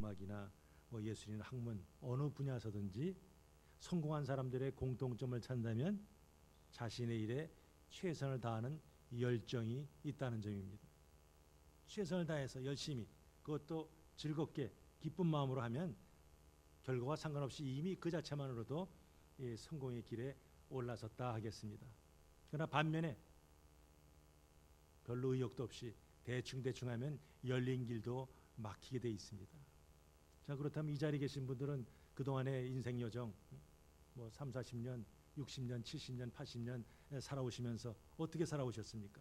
음악이나 뭐 예술이나 학문 어느 분야에서든지 성공한 사람들의 공통점을 찾는다면 자신의 일에 최선을 다하는 열정이 있다는 점입니다. 최선을 다해서 열심히 그것도 즐겁게 기쁜 마음으로 하면 결과와 상관없이 이미 그 자체만으로도 성공의 길에 올라섰다 하겠습니다. 그러나 반면에 별로 의욕도 없이 대충 하면 열린 길도 막히게 돼 있습니다. 자, 그렇다면 이 자리에 계신 분들은 그동안의 인생 여정 뭐 3, 40년, 60년, 70년, 80년 살아오시면서 어떻게 살아오셨습니까?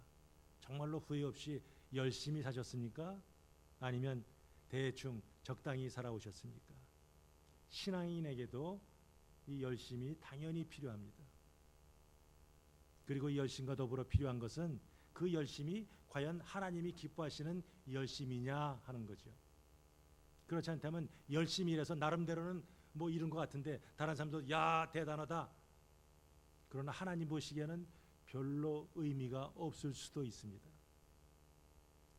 정말로 후회 없이 열심히 사셨습니까? 아니면 대충 적당히 살아오셨습니까? 신앙인에게도 이 열심이 당연히 필요합니다. 그리고 이 열심과 더불어 필요한 것은 그 열심이 과연 하나님이 기뻐하시는 열심이냐 하는 거죠. 그렇지 않다면 열심히 일해서 나름대로는 뭐 이룬 것 같은데 다른 사람도 야 대단하다. 그러나 하나님 보시기에는 별로 의미가 없을 수도 있습니다.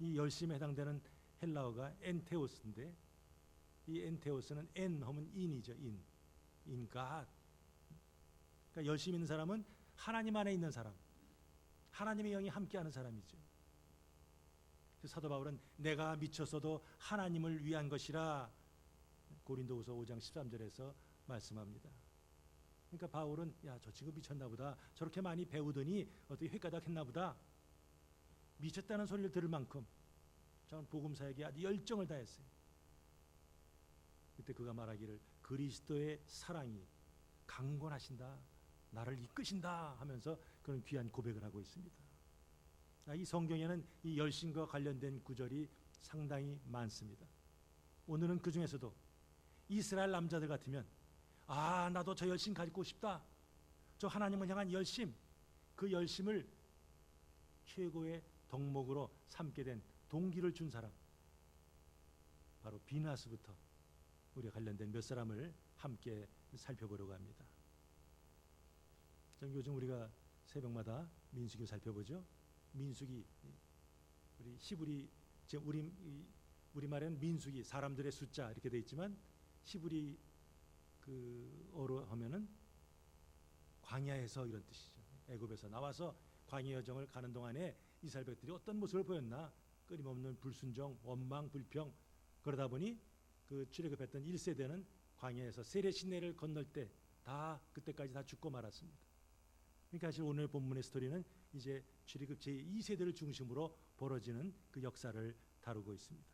이 열심에 해당되는 헬라어가 엔테오스인데 이 엔테오스는 엔 하면 인이죠. 인 God. 그러니까 열심히 있는 사람은 하나님 안에 있는 사람, 하나님의 영이 함께하는 사람이죠. 사도 바울은 내가 미쳤어도 하나님을 위한 것이라 고린도후서 5장 13절에서 말씀합니다. 그러니까 바울은 야, 저 친구 미쳤나 보다. 저렇게 많이 배우더니 어떻게 획가닥 했나 보다. 미쳤다는 소리를 들을 만큼 저는 복음사에게 아주 열정을 다했어요. 그때 그가 말하기를 그리스도의 사랑이 강권하신다, 나를 이끄신다 하면서 그런 귀한 고백을 하고 있습니다. 이 성경에는 이 열심과 관련된 구절이 상당히 많습니다. 오늘은 그 중에서도 이스라엘 남자들 같으면 아, 나도 저 열심 가지고 싶다. 저 하나님을 향한 열심, 그 열심을 최고의 덕목으로 삼게 된 동기를 준 사람, 바로 비나스부터 우리가 관련된 몇 사람을 함께 살펴보려고 합니다. 요즘 우리가 새벽마다 민수기 살펴보죠. 민수기, 우리 히브리, 우리 말에는 민수기, 사람들의 숫자 이렇게 돼 있지만 히브리 어로 하면은 광야에서 이런 뜻이죠. 애굽에서 나와서 광야 여정을 가는 동안에 이스라엘 백들이 어떤 모습을 보였나? 끊임없는 불순종, 원망, 불평. 그러다 보니 그 출애굽했던 1세대는 광야에서 세례 시내를 건널 때 다 그때까지 다 죽고 말았습니다. 그러니까 사실 오늘 본문의 스토리는 이제 출애굽 제2세대를 중심으로 벌어지는 그 역사를 다루고 있습니다.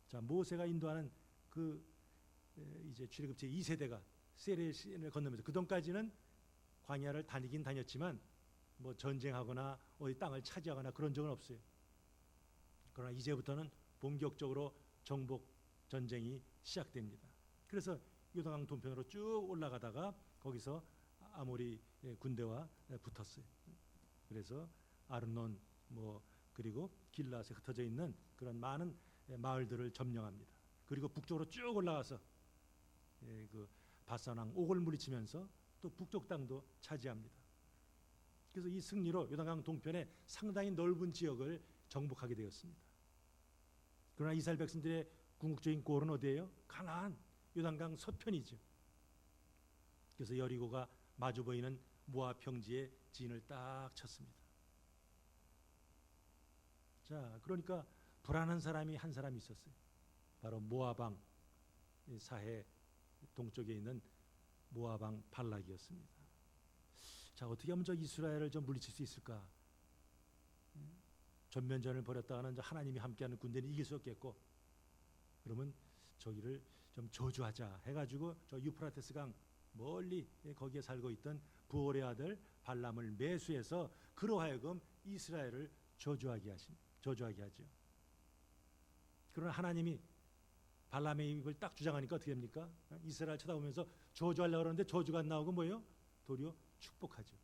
자, 모세가 인도하는 그 이제 출애굽 제2세대가 세례 시내를 건너면서 그동까지는 광야를 다니긴 다녔지만 뭐 전쟁하거나 어디 땅을 차지하거나 그런 적은 없어요. 그러나 이제부터는 본격적으로 정복 전쟁이 시작됩니다. 그래서 요단강 동편으로 쭉 올라가다가 거기서 아모리 군대와 붙었어요. 그래서 아르논 그리고 길라앗에 흩어져 있는 그런 많은 마을들을 점령합니다. 그리고 북쪽으로 쭉 올라가서 그 바산왕 옥을 물리치면서 또 북쪽 땅도 차지합니다. 그래서 이 승리로 요단강 동편의 상당히 넓은 지역을 정복하게 되었습니다. 그러나 이스라엘 백성들의 궁극적인 골은 어디예요? 가나안, 요단강 서편이죠. 그래서 여리고가 마주 보이는 모압 평지에 진을 딱 쳤습니다. 자, 그러니까 불안한 사람이 한 사람이 있었어요. 바로 모압 왕 사해 동쪽에 있는 모압 왕 발락이었습니다. 자, 어떻게 하면 저 이스라엘을 좀 물리칠 수 있을까? 전면전을 벌였다가는 하나님이 함께하는 군대는 이길 수 없겠고, 그러면 저기를 좀 저주하자 해가지고 저 유프라테스 강 멀리 거기에 살고 있던 부올의 아들 발람을 매수해서 그로 하여금 이스라엘을 저주하게 하죠. 그러나 하나님이 발람의 입을 딱 주장하니까 어떻게 됩니까? 이스라엘 쳐다보면서 저주하려고 그러는데 저주가 안 나오고 뭐예요? 도리어 축복하죠.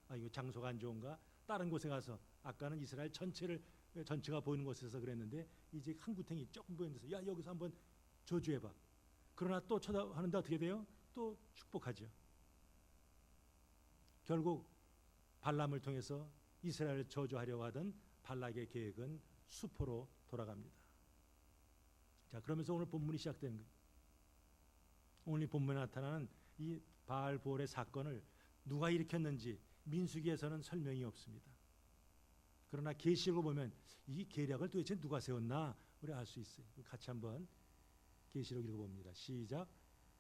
아, 이거 장소가 안 좋은가? 다른 곳에 가서, 아까는 이스라엘 전체가 보이는 곳에서 그랬는데 이제 한 구탱이 조금 보이는 데서 야, 여기서 한번 저주해봐. 그러나 또 쳐다하는데 어떻게 돼요? 또 축복하죠. 결국 발람을 통해서 이스라엘을 저주하려고 하던 발락의 계획은 수포로 돌아갑니다. 자, 그러면서 오늘 본문이 시작되는 거예요. 오늘 이 본문에 나타나는 이 바알볼의 사건을 누가 일으켰는지 민수기에서는 설명이 없습니다. 그러나 계시록을 보면 이 계략을 도대체 누가 세웠나 우리 알 수 있어요. 같이 한번 계시록 읽어봅니다. 시작.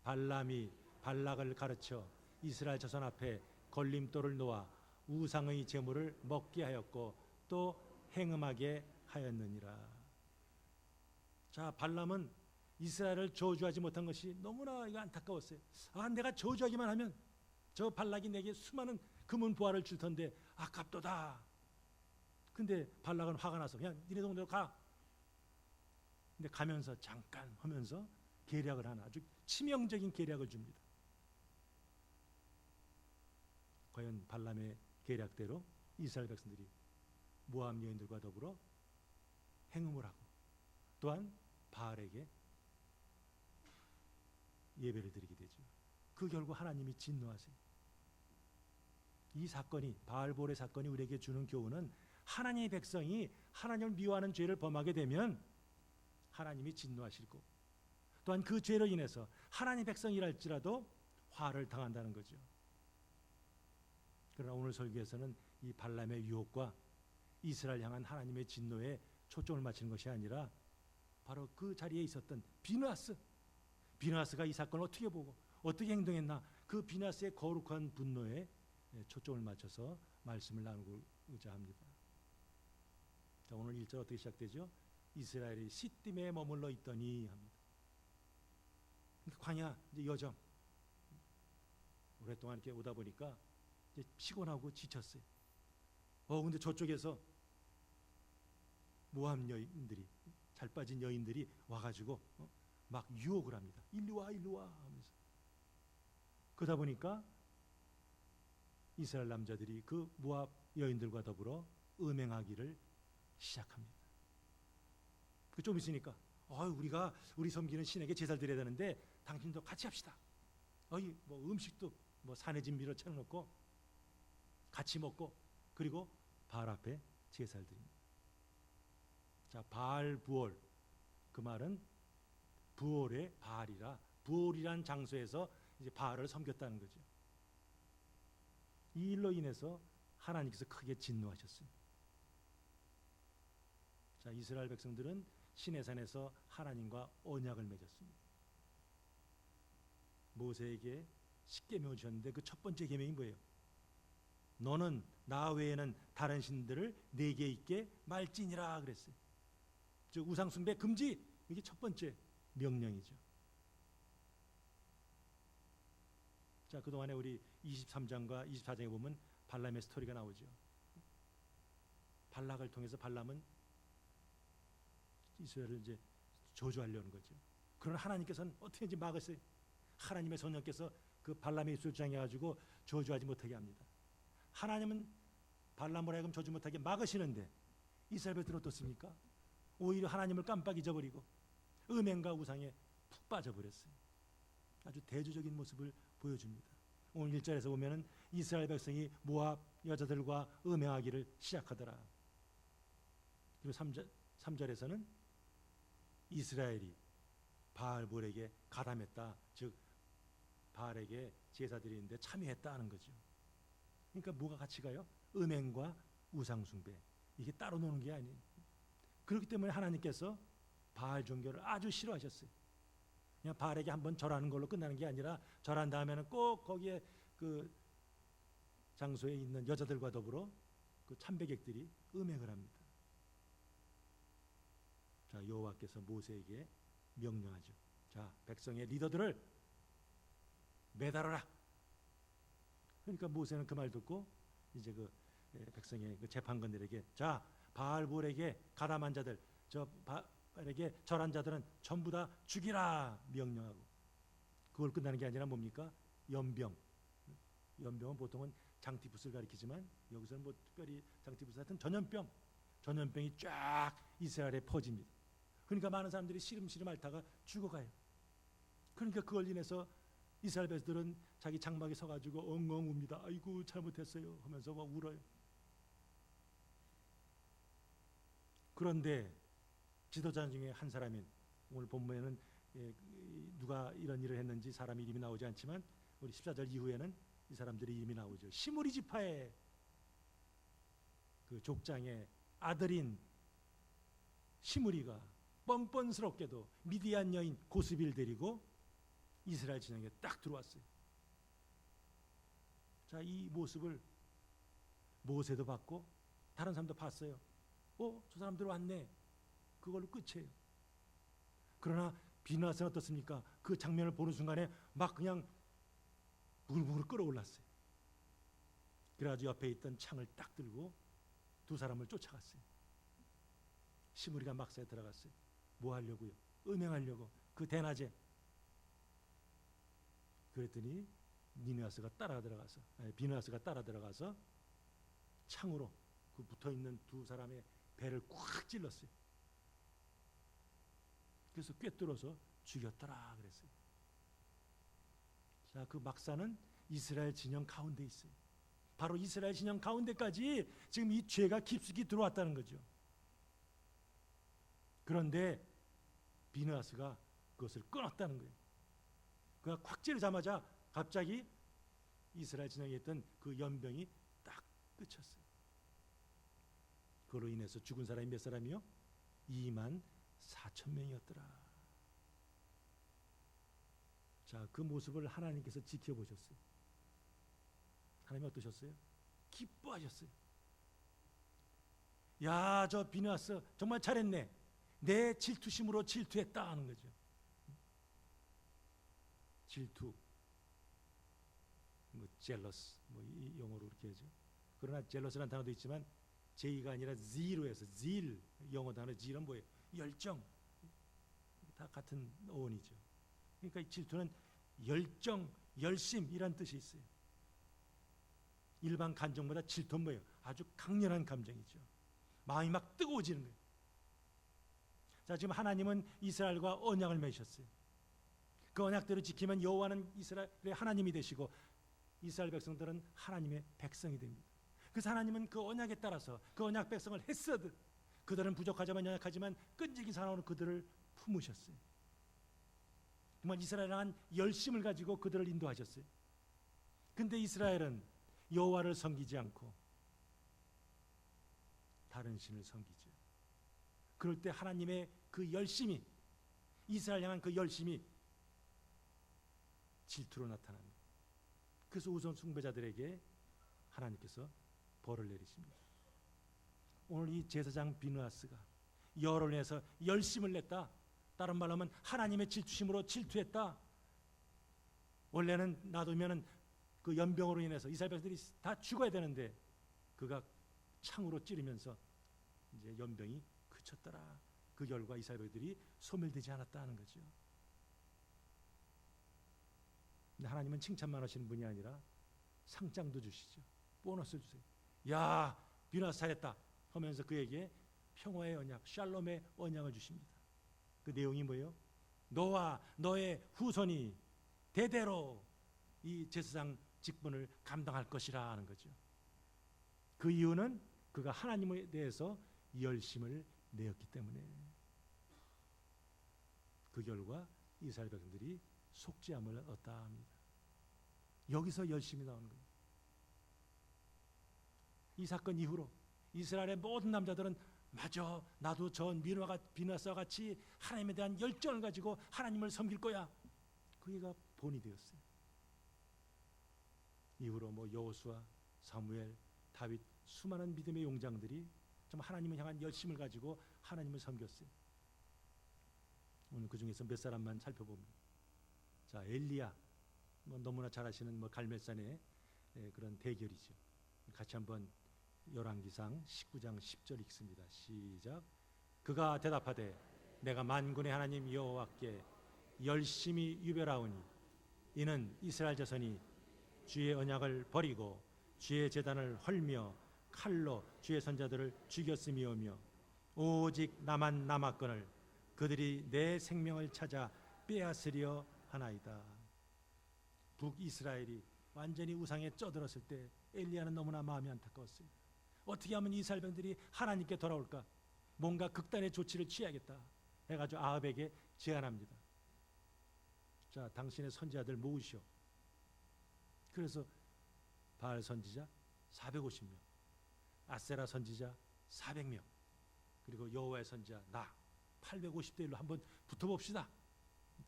발람이 발락을 가르쳐 이스라엘 자손 앞에 걸림돌을 놓아 우상의 제물을 먹게 하였고 또 행음하게 하였느니라. 자, 발람은 이스라엘을 저주하지 못한 것이 너무나 안타까웠어요. 아, 내가 저주하기만 하면 저 발락이 내게 수많은 금은 보화를 줄 텐데 아깝도다. 근데 발락은 화가 나서 그냥 니네 동네로 가. 근데 가면서 잠깐 하면서 계략을 하나, 아주 치명적인 계략을 줍니다. 과연 발람의 계략대로 이스라엘 백성들이 모압 여인들과 더불어 행음을 하고 또한 바알에게 예배를 드리게 되죠. 그 결과 하나님이 진노하세요. 이 사건이, 바알볼의 사건이 우리에게 주는 교훈은 하나님의 백성이 하나님을 미워하는 죄를 범하게 되면 하나님이 진노하실 거고, 또한 그 죄로 인해서 하나님의 백성이랄지라도 화를 당한다는 거죠. 그러나 오늘 설교에서는 이 발람의 유혹과 이스라엘 향한 하나님의 진노에 초점을 맞추는 것이 아니라 바로 그 자리에 있었던 비느하스가 이 사건을 어떻게 보고 어떻게 행동했나, 그 비느하스의 거룩한 분노에 초점을 맞춰서 말씀을 나누고자 합니다. 자, 오늘 1절 어떻게 시작되죠? 이스라엘이 시딤에 머물러 있더니 합니다. 광야, 이제 여정, 오랫동안 이렇게 오다 보니까 이제 피곤하고 지쳤어요. 근데 저쪽에서 모압 여인들이, 잘 빠진 여인들이 와가지고 막 유혹을 합니다. 일로 와 하면서. 그러다 보니까 이스라엘 남자들이 그 모압 여인들과 더불어 음행하기를 시작합니다. 좀 있으니까 우리가 우리 섬기는 신에게 제사를 드려야 되는데 당신도 같이 합시다. 뭐 음식도 뭐 산의 진미로 채워놓고 같이 먹고, 그리고 바알 앞에 제사를 드립니다. 자, 바알 부올, 그 말은 부올의 바알이라, 부올이란 장소에서 이제 바알을 섬겼다는 거죠. 이 일로 인해서 하나님께서 크게 진노하셨습니다. 자, 이스라엘 백성들은 시내산에서 하나님과 언약을 맺었습니다. 모세에게 10계명을 주셨는데 그 첫 번째 계명이 뭐예요? 너는 나 외에는 다른 신들을 내게 있게 말지니라 그랬어요. 즉 우상 숭배 금지, 이게 첫 번째 명령이죠. 자, 그동안에 우리 23장과 24장에 보면 발람의 스토리가 나오죠. 발락을 통해서 발람은 이스라엘을 이제 저주하려는 거죠. 그러나 하나님께서는 어떻게든지 막으세요. 하나님의 성령께서 그 발람의 입술을 장해가지고 저주하지 못하게 합니다. 하나님은 발람을 하여금 저주 못하게 막으시는데 이스라엘 백성은 어떻습니까? 오히려 하나님을 깜빡 잊어버리고 음행과 우상에 푹 빠져버렸어요. 아주 대조적인 모습을 보여줍니다. 오늘 1절에서 보면은 이스라엘 백성이 모압 여자들과 음행하기를 시작하더라. 그리고 3절에서는 이스라엘이 바알볼에게 가담했다, 즉 바알에게 제사 드리는데 참여했다 하는 거죠. 그러니까 뭐가 같이 가요? 음행과 우상 숭배, 이게 따로 노는 게 아니에요. 그렇기 때문에 하나님께서 바알 종교를 아주 싫어하셨어요. 그냥 바알에게 한번 절하는 걸로 끝나는 게 아니라 절한 다음에는 꼭 거기에 그 장소에 있는 여자들과 더불어 그 참배객들이 음행을 합니다. 자, 여호와께서 모세에게 명령하죠. 자, 백성의 리더들을 매달아라. 그러니까 모세는 그 말 듣고 이제 그 백성의 그 재판관들에게, 자, 바알볼에게 가담한 자들, 저 바알에게 절한 자들은 전부 다 죽이라 명령하고, 그걸 끝나는 게 아니라 뭡니까? 연병. 연병은 보통은 장티푸스를 가리키지만 여기서는 뭐 특별히 장티푸스 같은 전염병이 쫙 이스라엘에 퍼집니다. 그러니까 많은 사람들이 시름시름 앓다가 죽어가요. 그러니까 그걸 인해서 이스라엘 백성들은 자기 장막에 서가지고 엉엉 웁니다. 아이고 잘못했어요 하면서 막 울어요. 그런데 지도자 중에 한 사람인 오늘 본문에는 누가 이런 일을 했는지 사람 이름이 나오지 않지만 우리 14절 이후에는 이 사람들의 이름이 나오죠. 시므리 지파의 그 족장의 아들인 시므리가 뻔뻔스럽게도 미디안 여인 고스비를 데리고 이스라엘 진영에 딱 들어왔어요. 자, 이 모습을 모세도 봤고 다른 사람도 봤어요. 저 사람들 왔네. 그걸로 끝이에요. 그러나 비느하스는 어떻습니까? 그 장면을 보는 순간에 막 그냥 부글부글 끓어올랐어요. 그래가지고 옆에 있던 창을 딱 들고 두 사람을 쫓아갔어요. 시므리가 막사에 들어갔어요. 뭐 하려고요? 음행하려고. 그 대낮에. 그랬더니 비느하스가 따라 들어가서 창으로 그 붙어있는 두 사람의 배를 꽉 찔렀어요. 그래서 꿰뚫어서 죽였더라 그랬어요. 자, 그 막사는 이스라엘 진영 가운데 있어요. 바로 이스라엘 진영 가운데까지 지금 이 죄가 깊숙이 들어왔다는 거죠. 그런데 비느하스가 그것을 끊었다는 거예요. 그가 콱 찌르자마자 갑자기 이스라엘 진영에 있던 그 연병이 딱 끝쳤어요. 그로 인해서 죽은 사람이 몇 사람이요? 24,000명이었더라. 자, 그 모습을 하나님께서 지켜보셨어요. 하나님 어떠셨어요? 기뻐하셨어요. 야, 저 비느하스 정말 잘했네. 내 질투심으로 질투했다 하는 거죠. 질투, jealous, 이 용어로 이렇게 하죠. 그러나 jealous라는 단어도 있지만 J가 아니라 Z로 해서 zeal, 영어 단어 zeal은 뭐예요? 열정. 다 같은 어원이죠. 그러니까 이 질투는 열정, 열심이란 뜻이 있어요. 일반 감정보다 질투는 뭐예요? 아주 강렬한 감정이죠. 마음이 막 뜨거워지는 거예요. 자, 지금 하나님은 이스라엘과 언약을 맺으셨어요. 그 언약대로 지키면 여호와는 이스라엘의 하나님이 되시고 이스라엘 백성들은 하나님의 백성이 됩니다. 그래서 하나님은 그 언약에 따라서 그 언약 백성을 했어듯 그들은 부족하지만 연약하지만 끈질긴 사랑으로 그들을 품으셨어요. 정말 이스라엘은 한 열심을 가지고 그들을 인도하셨어요. 근데 이스라엘은 여호와를 섬기지 않고 다른 신을 섬기죠. 그럴 때 하나님의 그 열심이, 이스라엘 향한 그 열심이 질투로 나타납니다. 그래서 우선 숭배자들에게 하나님께서 벌을 내리십니다. 오늘 이 제사장 비느하스가 여호와를 위해서 열심을 냈다. 다른 말로 하면 하나님의 질투심으로 질투했다. 원래는 놔두면은 그 연병으로 인해서 이스라엘 백성들이 다 죽어야 되는데 그가 창으로 찌르면서 이제 연병이 그쳤더라. 그 결과 이스라엘 백성들이 소멸되지 않았다는 거죠. 근데 하나님은 칭찬만 하시는 분이 아니라 상장도 주시죠. 보너스 주세요. 야, 비느하스 잘했다 하면서 그에게 평화의 언약, 샬롬의 언약을 주십니다. 그 내용이 뭐예요? 너와 너의 후손이 대대로 이 제사장 직분을 감당할 것이라 하는 거죠. 그 이유는 그가 하나님에 대해서 열심을 내었기 때문에. 그 결과 이스라엘 백성들이 속죄함을 얻다 합니다. 여기서 열심이 나오는 거예요. 이 사건 이후로 이스라엘의 모든 남자들은 맞아, 나도 저 비느하스와 같이 하나님에 대한 열정을 가지고 하나님을 섬길 거야. 그게가 본이 되었어요. 이후로 여호수아, 사무엘, 다윗 수많은 믿음의 용장들이 정말 하나님을 향한 열심을 가지고 하나님을 섬겼어요. 오늘 그 중에서 몇 사람만 살펴봅니다. 자, 엘리야, 너무나 잘 아시는 갈멜산의 그런 대결이죠. 같이 한번 열왕기상 19장 10절 읽습니다. 시작. 그가 대답하되 내가 만군의 하나님 여호와께 열심히 유별하오니 이는 이스라엘 자손이 주의 언약을 버리고 주의 제단을 헐며 칼로 주의 선자들을 죽였음이오며 오직 나만 남았거늘 그들이 내 생명을 찾아 빼앗으려 하나이다. 북이스라엘이 완전히 우상에 쩌들었을 때 엘리야는 너무나 마음이 안타까웠어요. 어떻게 하면 이스라엘 백성들이 하나님께 돌아올까? 뭔가 극단의 조치를 취하겠다 해가지고 아합에게 제안합니다. 자, 당신의 선지자들 모으시오. 그래서 바알 선지자 450명, 아세라 선지자 400명, 그리고 여호와의 선지자 나 850대 1로 한번 붙어봅시다.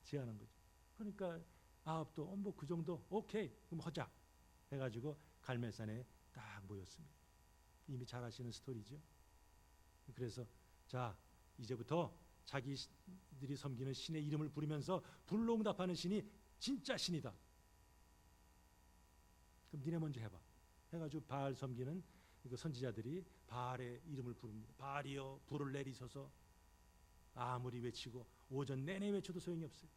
제안한 거죠. 그러니까 아합도 뭐 그 정도 오케이 그럼 하자 해가지고 갈멜산에 딱 모였습니다. 이미 잘 아시는 스토리죠. 그래서 자 이제부터 자기들이 섬기는 신의 이름을 부르면서 불로응답하는 신이 진짜 신이다. 그럼 니네 먼저 해봐. 해가지고 바알 섬기는 그 선지자들이 바알의 이름을 부릅니다. 바알이여 불을 내리소서. 아무리 외치고 오전 내내 외쳐도 소용이 없어요.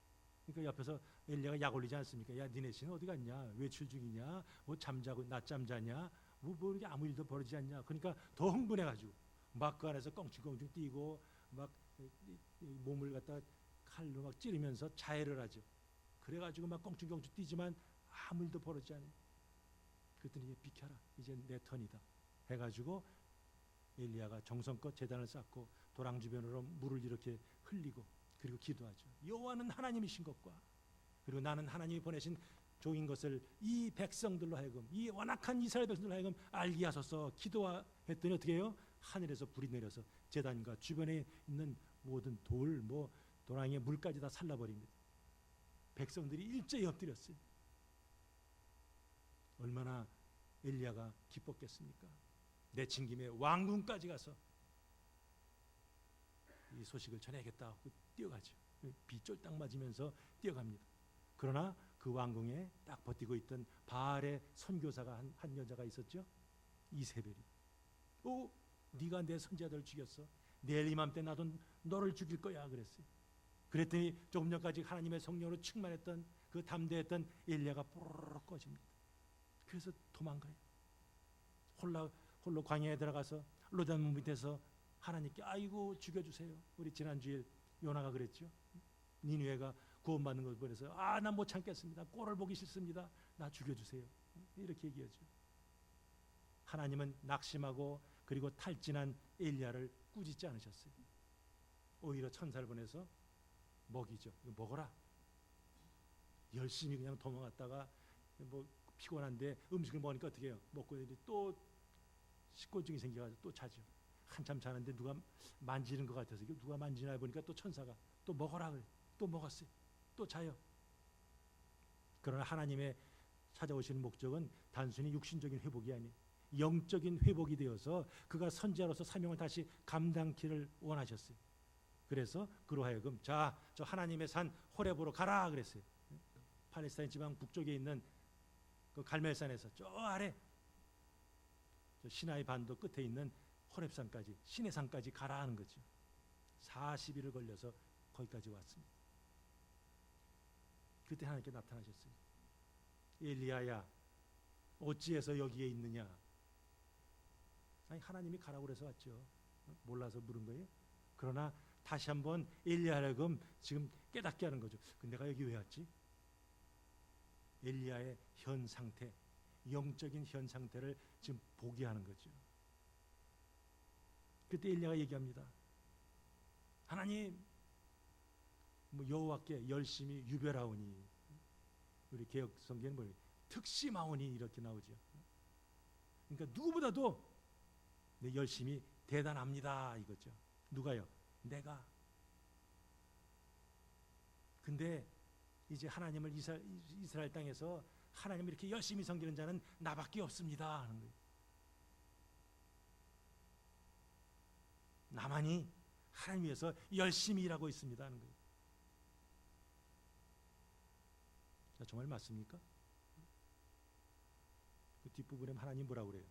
그러니까 옆에서 엘리야가 약 올리지 않습니까? 야 니네 신은 어디 갔냐? 외출 중이냐? 뭐 잠자고 낮잠 자냐? 뭐 이렇게 아무 일도 벌어지지 않냐? 그러니까 더 흥분해가지고 막 그 안에서 껑충껑충 뛰고 막 몸을 갖다 칼로 막 찌르면서 자해를 하죠. 그래가지고 막 껑충껑충 뛰지만 아무 일도 벌어지지 않아요. 그랬더니 비켜라, 이제 내 턴이다 해가지고 엘리야가 정성껏 제단을 쌓고 도랑 주변으로 물을 이렇게 흘리고 그리고 기도하죠. 여호와는 하나님이신 것과 그리고 나는 하나님이 보내신 종인 것을 이 백성들로 하여금, 이 완악한 이스라엘 백성들로 하여금 알게 하소서. 기도했더니 어떻게 해요? 하늘에서 불이 내려서 제단과 주변에 있는 모든 돌, 뭐 도랑의 물까지 다 살라버립니다. 백성들이 일제히 엎드렸어요. 얼마나 엘리야가 기뻤겠습니까? 내친 김에 왕궁까지 가서 이 소식을 전해야겠다 하고 뛰어가죠. 비 쫄딱 맞으면서 뛰어갑니다. 그러나 그 왕궁에 딱 버티고 있던 바알의 선교사가 한 여자가 있었죠. 이세벨이. 네가 내 선지자들을 죽였어. 내일 이맘때 나도 너를 죽일 거야 그랬어요. 그랬더니 조금 전까지 하나님의 성령으로 충만했던 그 담대했던 엘리야가 뽀로록 꺼집니다. 그래서 도망가요. 홀로 광야에 들어가서 로단 밑에서 하나님께 아이고 죽여주세요. 우리 지난주에 요나가 그랬죠. 니느웨가 구원받는 걸 보면서 나 못 참겠습니다. 꼴을 보기 싫습니다. 나 죽여주세요. 이렇게 얘기하죠. 하나님은 낙심하고 그리고 탈진한 엘리야를 꾸짖지 않으셨어요. 오히려 천사를 보내서 먹이죠. 먹어라. 열심히 그냥 도망갔다가 뭐 피곤한데 음식을 먹으니까 어떻게 해요? 먹고 또 식곤증이 생겨가지고 또 자죠. 한참 자는데 누가 만지는 것 같아서 누가 만지나 보니까 또 천사가 또 먹어라 그래. 또 먹었어요. 또 자요. 그러나 하나님의 찾아오시는 목적은 단순히 육신적인 회복이 아니에요. 영적인 회복이 되어서 그가 선지자로서 사명을 다시 감당키를 원하셨어요. 그래서 그로 하여금 자, 저 하나님의 산 호렙으로 가라 그랬어요. 팔레스타인 지방 북쪽에 있는 그 갈멜산에서 저 아래 저 시나이 반도 끝에 있는 호렙산까지 시내산까지 가라 하는 거죠. 40일을 걸려서 거기까지 왔습니다. 그때 하나님께 나타나셨어요. 엘리야야 어찌해서 여기에 있느냐. 아니 하나님이 가라고 그래서 왔죠. 몰라서 물은 거예요. 그러나 다시 한번 엘리야하여금 지금 깨닫게 하는 거죠. 근데 내가 여기 왜 왔지? 엘리야의 현 상태, 영적인 현 상태를 지금 보게 하는 거죠. 그때 엘리야가 얘기합니다. 하나님, 뭐 여호와께 열심히 유별하오니, 우리 개역 성경은 뭐예요? 특심하오니 이렇게 나오죠. 그러니까 누구보다도 내 열심히 대단합니다 이거죠. 누가요? 내가. 근데 이제 하나님을 이스라엘 땅에서 하나님을 이렇게 열심히 섬기는 자는 나밖에 없습니다 하는 거예요. 나만이 하나님 위해서 열심히 일하고 있습니다 하는 거예요. 자, 정말 맞습니까? 그 뒷부분에 하나님 뭐라고 그래요?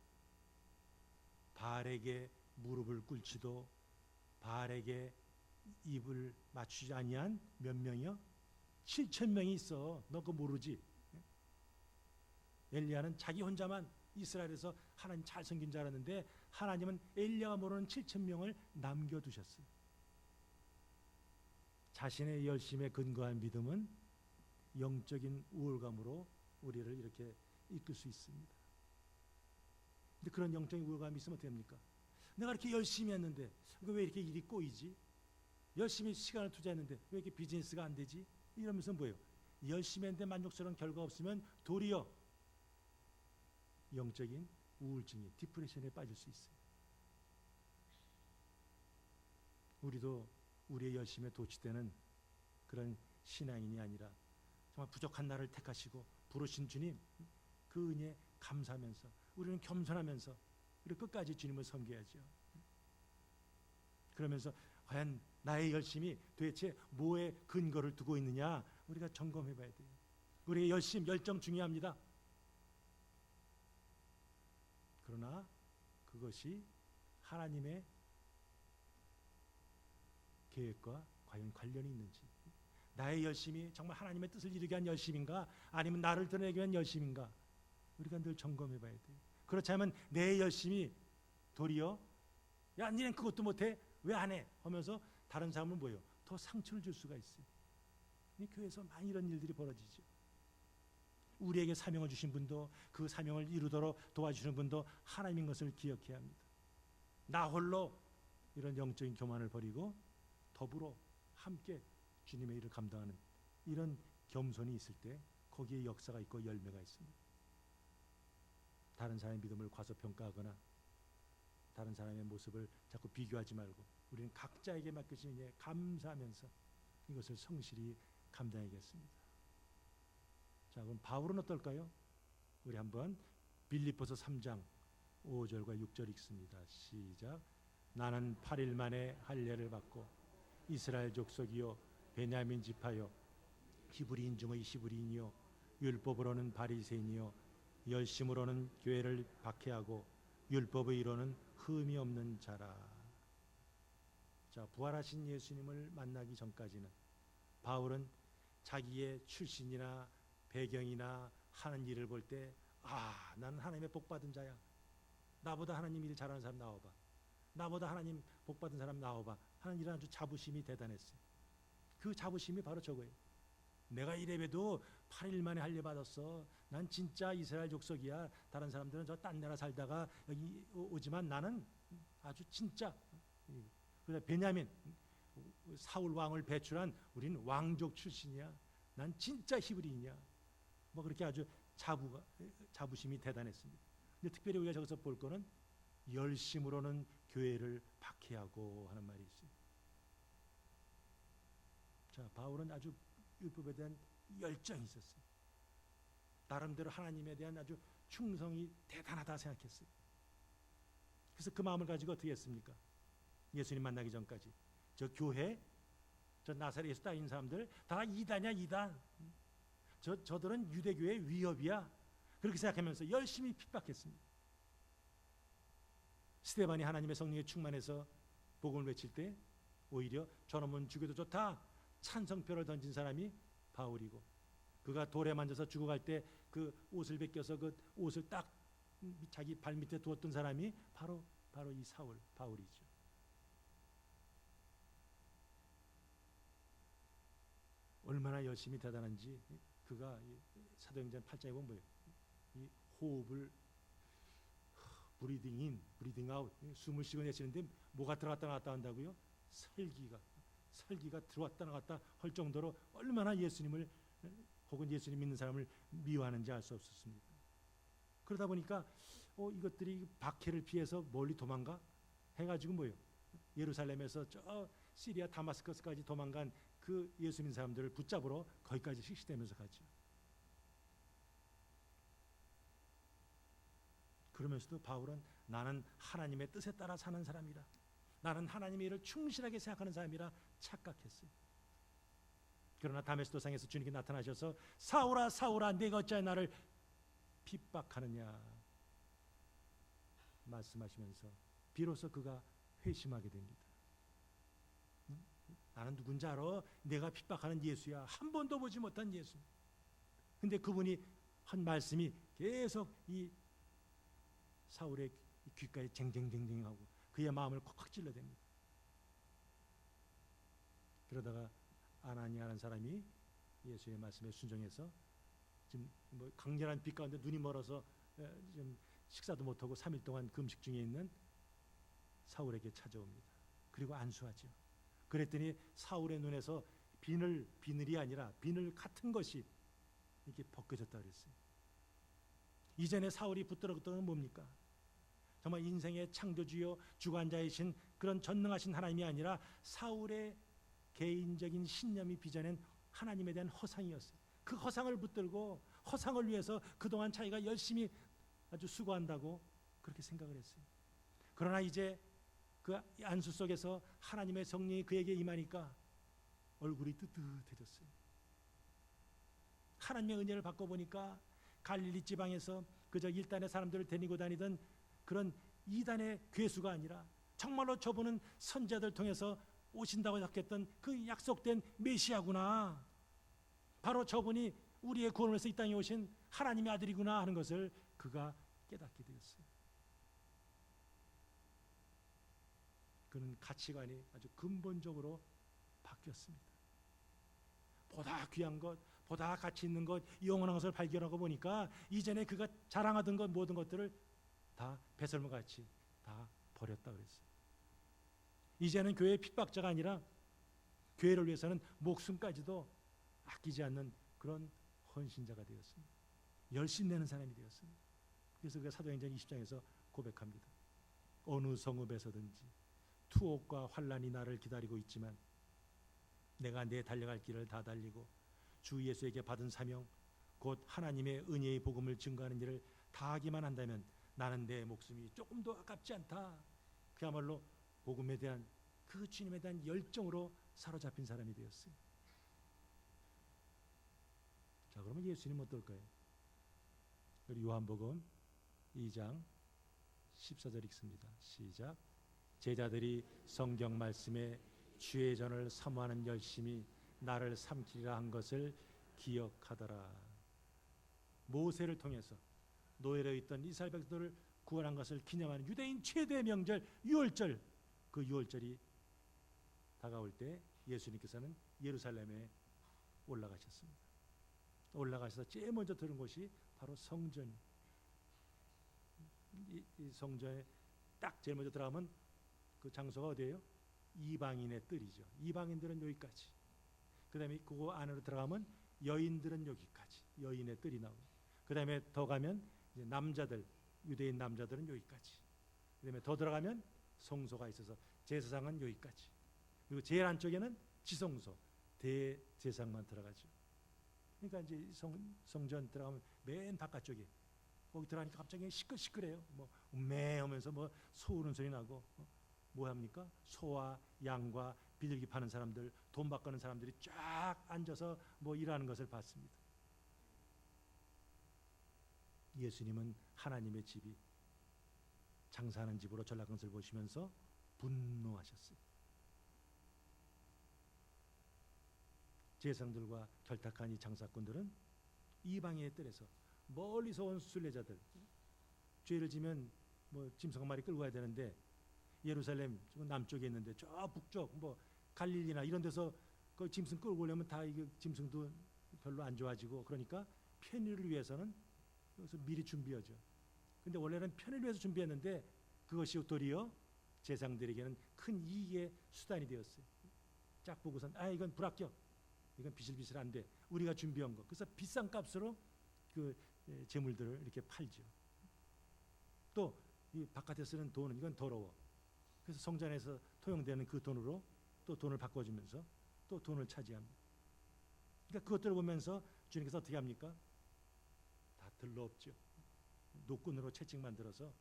바알에게 무릎을 꿇지도 바알에게 입을 맞추지 아니한 몇 명이요? 7,000명이 있어. 너 그거 모르지? 엘리야는 자기 혼자만 이스라엘에서 하나님 잘 섬긴 줄 알았는데 하나님은 엘리야가 모르는 7,000명을 남겨두셨어요. 자신의 열심에 근거한 믿음은 영적인 우월감으로 우리를 이렇게 이끌 수 있습니다. 근데 그런 영적인 우월감이 있으면 어떻게 합니까? 내가 이렇게 열심히 했는데 왜 이렇게 일이 꼬이지? 열심히 시간을 투자했는데 왜 이렇게 비즈니스가 안 되지? 이러면서 뭐예요? 열심히 했는데 만족스러운 결과 없으면 도리어 영적인 우울증이 디프레션에 빠질 수 있어요. 우리도 우리의 열심에 도취되는 그런 신앙인이 아니라 정말 부족한 나를 택하시고 부르신 주님, 그 은혜에 감사하면서 우리는 겸손하면서 우리 끝까지 주님을 섬겨야죠. 그러면서 과연 나의 열심이 도대체 뭐에 근거를 두고 있느냐, 우리가 점검해 봐야 돼요. 우리의 열정 중요합니다. 그러나 그것이 하나님의 계획과 과연 관련이 있는지, 나의 열심이 정말 하나님의 뜻을 이루게 한 열심인가, 아니면 나를 드러내기 위한 열심인가, 우리가 늘 점검해 봐야 돼요. 그렇지 않으면 내 열심이 도리어 야 니는 그것도 못해 왜 안 해 하면서 다른 사람은 뭐예요? 더 상처를 줄 수가 있어요. 이 교회에서 많이 이런 일들이 벌어지죠. 우리에게 사명을 주신 분도 그 사명을 이루도록 도와주시는 분도 하나님인 것을 기억해야 합니다. 나 홀로 이런 영적인 교만을 버리고 더불어 함께 주님의 일을 감당하는 이런 겸손이 있을 때 거기에 역사가 있고 열매가 있습니다. 다른 사람의 믿음을 과소평가하거나 다른 사람의 모습을 자꾸 비교하지 말고 우리는 각자에게 맡겨진 은혜에 감사하면서 이것을 성실히 감당하겠습니다. 자, 그럼 바울은 어떨까요? 우리 한번 빌립보서 3장 5절과 6절 읽습니다. 시작. 나는 8일 만에 할례를 받고 이스라엘 족속이요 베냐민 지파요 히브리인 중의 히브리인이요 율법으로는 바리새인이요 열심으로는 교회를 박해하고 율법의 이로는 흠이 없는 자라. 자, 부활하신 예수님을 만나기 전까지는 바울은 자기의 출신이나 배경이나 하는 일을 볼 때 나는 하나님의 복받은 자야. 나보다 하나님 일 잘하는 사람 나와봐. 나보다 하나님 복받은 사람 나와봐 하는 이런 아주 자부심이 대단했어요. 그 자부심이 바로 저거예요. 내가 이래봬도 8일 만에 할례 받았어. 난 진짜 이스라엘 족속이야. 다른 사람들은 저 딴 나라 살다가 여기 오지만 나는 아주 진짜. 그래서 베냐민 사울 왕을 배출한 우리는 왕족 출신이야. 난 진짜 히브리인이야. 뭐 그렇게 아주 자부심이 대단했습니다. 근데 특별히 우리가 저기서 볼 거는 열심으로는 교회를 박해하고 하는 말이 있어요. 자, 바울은 아주 율법에 대한 열정이 있었어요. 나름대로 하나님에 대한 아주 충성이 대단하다 생각했어요. 그래서 그 마음을 가지고 어떻게 했습니까? 예수님 만나기 전까지 저 교회, 저 나사렛 예수 따르는 사람들 다 이단이야, 이단. 저들은 유대교의 위협이야. 그렇게 생각하면서 열심히 핍박했습니다. 스데반이 하나님의 성령에 충만해서 복음을 외칠 때 오히려 저놈은 죽여도 좋다 찬성표를 던진 사람이 바울이고, 그가 돌에 만져서 죽어갈 때 그 옷을 벗겨서 그 옷을 딱 자기 발 밑에 두었던 사람이 바로 이 바울이죠. 얼마나 열심히 대단한지 그가 사도행전 8장에 보면 뭐예요? 이 호흡을 브리딩 인, 브리딩 아웃, 숨을 쉬고 내쉬는데 뭐가 들어갔다 나갔다 한다고요? 설기가 들어왔다 나갔다 할 정도로 얼마나 예수님을 혹은 예수님 믿는 사람을 미워하는지 알 수 없었습니다. 그러다 보니까 이것들이 박해를 피해서 멀리 도망가 해가지고 뭐예요? 예루살렘에서 저 시리아 다마스커스까지 도망간 그 예수 믿는 사람들을 붙잡으러 거기까지 식시되면서 가죠. 그러면서도 바울은 나는 하나님의 뜻에 따라 사는 사람이라, 나는 하나님의 일을 충실하게 생각하는 사람이라 착각했어요. 그러나 다메스도상에서 주님께 나타나셔서 사울아 사울아 네가 어찌하여 나를 핍박하느냐 말씀하시면서 비로소 그가 회심하게 됩니다. 나는 누군지 알아? 내가 핍박하는 예수야. 한 번도 보지 못한 예수. 근데 그분이 한 말씀이 계속 이 사울의 귓가에 쟁쟁쟁쟁하고 그의 마음을 콱콱 찔러댑니다. 그러다가 아나니아라는 사람이 예수의 말씀에 순종해서 지금 뭐 강렬한 빛 가운데 눈이 멀어서 좀 식사도 못하고 3일 동안 금식 중에 있는 사울에게 찾아옵니다. 그리고 안수하죠. 그랬더니 사울의 눈에서 비늘이 아니라 비늘 같은 것이 이렇게 벗겨졌다 그랬어요. 이전에 사울이 붙들었던 건 뭡니까? 정말 인생의 창조주요 주관자이신 그런 전능하신 하나님이 아니라 사울의 개인적인 신념이 빚어낸 하나님에 대한 허상이었어요. 그 허상을 붙들고 허상을 위해서 그동안 자기가 열심히 아주 수고한다고 그렇게 생각을 했어요. 그러나 이제 그 안수 속에서 하나님의 성령이 그에게 임하니까 얼굴이 뜨뜻해졌어요. 하나님의 은혜를 받고 보니까 갈릴리 지방에서 그저 일단의 사람들을 데리고 다니던 그런 이단의 괴수가 아니라 정말로 저분은 선지자들 통해서 오신다고 약했던 그 약속된 메시아구나, 바로 저분이 우리의 구원을 위해서 이 땅에 오신 하나님의 아들이구나 하는 것을 그가 깨닫게 되었어요. 그는 가치관이 아주 근본적으로 바뀌었습니다. 보다 귀한 것, 보다 가치 있는 것, 영원한 것을 발견하고 보니까 이전에 그가 자랑하던 것 모든 것들을 다 배설물같이 다 버렸다 그랬어요. 이제는 교회의 핍박자가 아니라 교회를 위해서는 목숨까지도 아끼지 않는 그런 헌신자가 되었습니다. 열심 내는 사람이 되었습니다. 그래서 그가 사도행전 20장에서 고백합니다. 어느 성읍에서든지 투옥과 환난이 나를 기다리고 있지만 내가 내 달려갈 길을 다 달리고 주 예수에게 받은 사명 곧 하나님의 은혜의 복음을 증거하는 일을 다 하기만 한다면 나는 내 목숨이 조금도 아깝지 않다. 그야말로 복음에 대한 그 주님에 대한 열정으로 사로잡힌 사람이 되었어요. 자, 그러면 예수님은 어떨까요? 우리 요한복음 2장 14절 읽습니다. 시작. 제자들이 성경 말씀에 주의 전을 사모하는 열심이 나를 삼키리라 한 것을 기억하더라. 모세를 통해서 노예로 있던 이스라엘 백성들을 구원한 것을 기념하는 유대인 최대의 명절 유월절, 그 유월절이 다가올 때 예수님께서는 예루살렘에 올라가셨습니다. 올라가셔서 제일 먼저 들은 곳이 바로 성전. 이 성전에 딱 제일 먼저 들어가면 그 장소가 어디예요? 이방인의 뜰이죠. 이방인들은 여기까지. 그 다음에 그 안으로 들어가면 여인들은 여기까지. 여인의 뜰이 나오고. 그 다음에 더 가면 이제 남자들, 유대인 남자들은 여기까지. 그 다음에 더 들어가면 성소가 있어서 제사장은 여기까지. 그리고 제일 안쪽에는 지성소, 대제사장만 들어가죠. 그러니까 이제 성전 들어가면 맨 바깥쪽에 거기 들어가니까 갑자기 시끌시끌해요. 뭐 음매하면서 뭐 소 우는 소리 나고 뭐 합니까? 소와 양과 비둘기 파는 사람들, 돈 바꾸는 사람들이 쫙 앉아서 뭐 일하는 것을 봤습니다. 예수님은 하나님의 집이 장사하는 집으로 전락한 것을 보시면서 분노하셨어요. 제사장들과 결탁한 이 장사꾼들은 이방의 뜰에서 멀리서 온 순례자들, 죄를 지면 뭐 짐승 한 마리 끌고 가야 되는데 예루살렘 남쪽에 있는데 저 북쪽 뭐 갈릴리나 이런 데서 그 짐승 끌고 오려면 다 이게 짐승도 별로 안 좋아지고, 그러니까 편의를 위해서는 그래서 미리 준비하죠. 근데 원래는 편의를 위해서 준비했는데 그것이 도리어 제사장들에게는 큰 이익의 수단이 되었어요. 짝 보고선 이건 불합격, 이건 비실비실 안 돼, 우리가 준비한 거. 그래서 비싼 값으로 그 재물들을 이렇게 팔죠. 또 이 바깥에 쓰는 돈은 이건 더러워. 그래서 성전에서 토용되는 그 돈으로 또 돈을 바꿔주면서 또 돈을 차지합니다. 그러니까 그것들을 보면서 주님께서 어떻게 합니까? 다 들러없죠. 노끈으로 채찍 만들어서,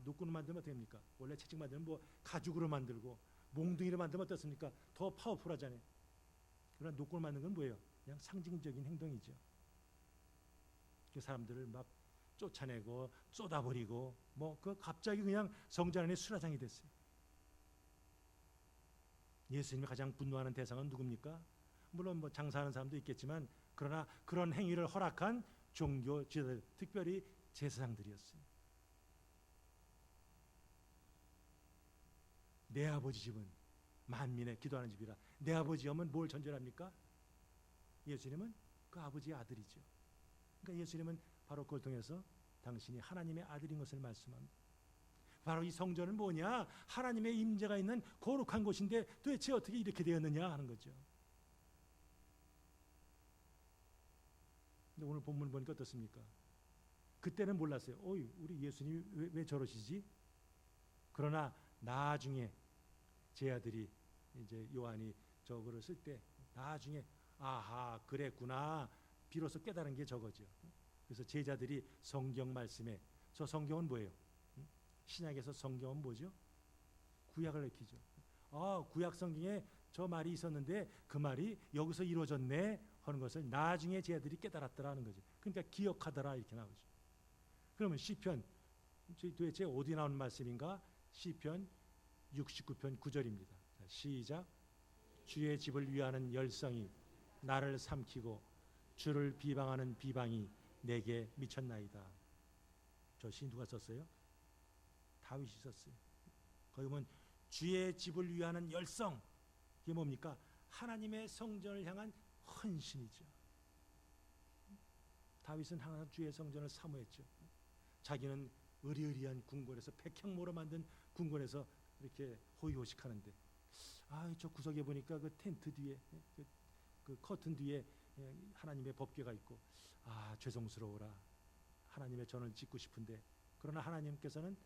노끈을 만들면 어떻게 합니까? 원래 채찍 만들면 뭐 가죽으로 만들고 몽둥이로 만들면 어떻습니까? 더 파워풀하잖아요. 그러나 노끈을 만드는 건 뭐예요? 그냥 상징적인 행동이죠. 그 사람들을 막 쫓아내고 쏟아버리고 뭐 그 갑자기 그냥 성전 안에 수라장이 됐어요. 예수님이 가장 분노하는 대상은 누굽니까? 물론 뭐 장사하는 사람도 있겠지만 그러나 그런 행위를 허락한 종교 지도자들, 특별히 제사장들이었어요. 내 아버지 집은 만민의 기도하는 집이라. 내 아버지 하면 뭘 전제합니까? 예수님은 그 아버지의 아들이죠. 그러니까 예수님은 바로 그걸 통해서 당신이 하나님의 아들인 것을 말씀합니다. 바로 이 성전은 뭐냐? 하나님의 임재가 있는 거룩한 곳인데 도대체 어떻게 이렇게 되었느냐 하는 거죠. 근데 오늘 본문 보니까 어떻습니까? 그때는 몰랐어요. 어이, 우리 예수님이 왜 저러시지? 그러나 나중에 제 아들이 이제 요한이 저거를 쓸 때 나중에 아하 그랬구나 비로소 깨달은 게 저거죠. 그래서 제자들이 성경 말씀에 저 성경은 뭐예요? 신약에서 성경은 뭐죠? 구약을 읽히죠. 구약 성경에 저 말이 있었는데 그 말이 여기서 이루어졌네 하는 것을 나중에 제자들이 깨달았더라는 거죠. 그러니까 기억하더라 이렇게 나오죠. 그러면 시편 도대체 어디 나오는 말씀인가? 시편 69편 9절입니다. 시작. 주의 집을 위하는 열성이 나를 삼키고 주를 비방하는 비방이 내게 미쳤나이다. 저 시 누가 썼어요? 다윗이 썼어요. 거기 보면 주의 집을 위하는 열성, 이게 뭡니까? 하나님의 성전을 향한 헌신이죠. 다윗은 항상 주의 성전을 사모했죠. 자기는 의리의리한 궁궐에서 백향모로 만든 궁궐에서 이렇게 호의호식하는데 저 구석에 보니까 그 텐트 뒤에 그 커튼 뒤에 하나님의 법궤가 있고 죄송스러워라. 하나님의 전을 짓고 싶은데 그러나 하나님께서는